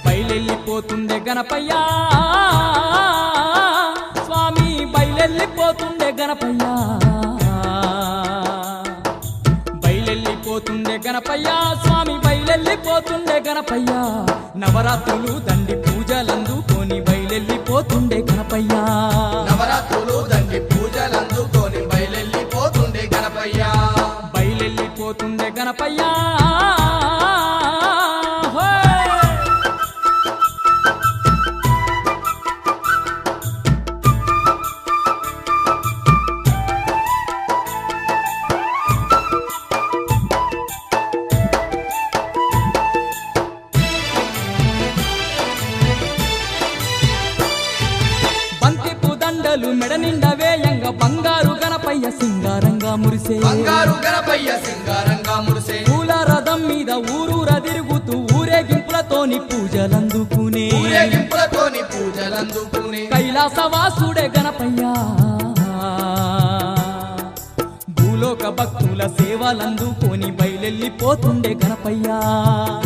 బయలెల్లిపోతుండే గణపయ్యా స్వామి బయలెల్లిపోతుండే గణపయ్యా బయలెల్లిపోతుండే గణపయ్యా స్వామి బయలెల్లిపోతుండే గణపయ్యా నవరాత్రులు దండి పూజలందుకొని బయలెల్లిపోతుండే గణపయ్యా నవరాత్రులు దండి పూజలందుకొని బయలెల్లిపోతుండే గణపయ్యా బయలెల్లిపోతుండే గణపయ్యా మెడ నిండా వేయంగా బంగారు గణపయ్య సింగారంగా మురిసే బంగారు గణపయ్య సింగారంగా మురిసే పూల రథం మీద ఊరూరా తిరుగుతూ ఊరేగింపులతోని పూజలందుకునే కైలాసవాసుడే గణపయ్య భూలోక భక్తుల సేవలందుకొని బయలెల్లిపోతుండే గణపయ్య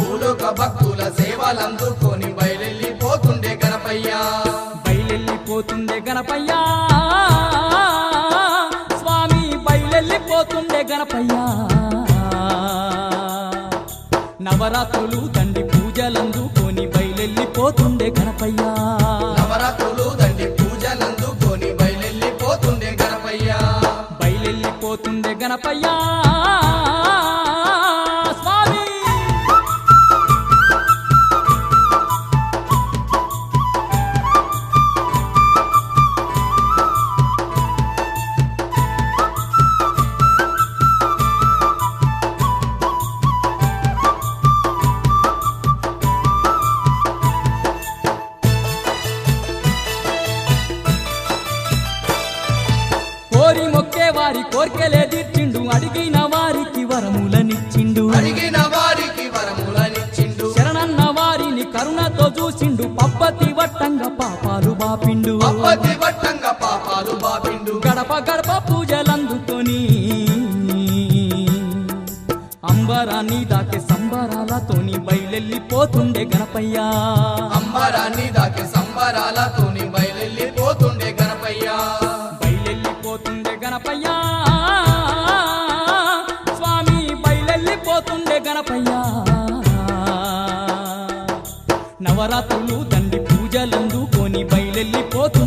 భూలోక భక్తుల సేవలందుకొని బయలెల్లిపోతుండే గణపయ్య బయలెల్లిపోతుండే గణపయ్యా స్వామి బయలెల్లిపోతుండే గణపయ్యా నవరాత్రులు దండి పూజలందుకొని బయలెల్లిపోతుండే గణపయ్యా నవరాత్రులు దండి పూజలందుకొని బయలెల్లిపోతుండే గణపయ్యా బయలెల్లిపోతుండే గణపయ్యా కోరి మొక్కే వారి కోర్కెలే తీర్చిండు అడిగిన వారికి వరములనిచ్చిండు శరణన్న వారిని కరుణతో చూసిండు పబ్బతి వట్టంగా పాపాలు బాపిండు గడప గడప పూజలందుకొని అంబరాన్ని దాకే సంబరాలతోని బయలెల్లిపోతుండే గణపయ్యా అంబరాన్ని దాకే సంబరాలతోని బయలెల్లిపోతుండే గణపయ్యా బయలెల్లిపోతుండే గణపయ్యా స్వామి బయలెల్లిపోతుండే గణపయ్యా నవరాత్రులు దండి పూజలందుకొని బయలెల్లిపోతుండే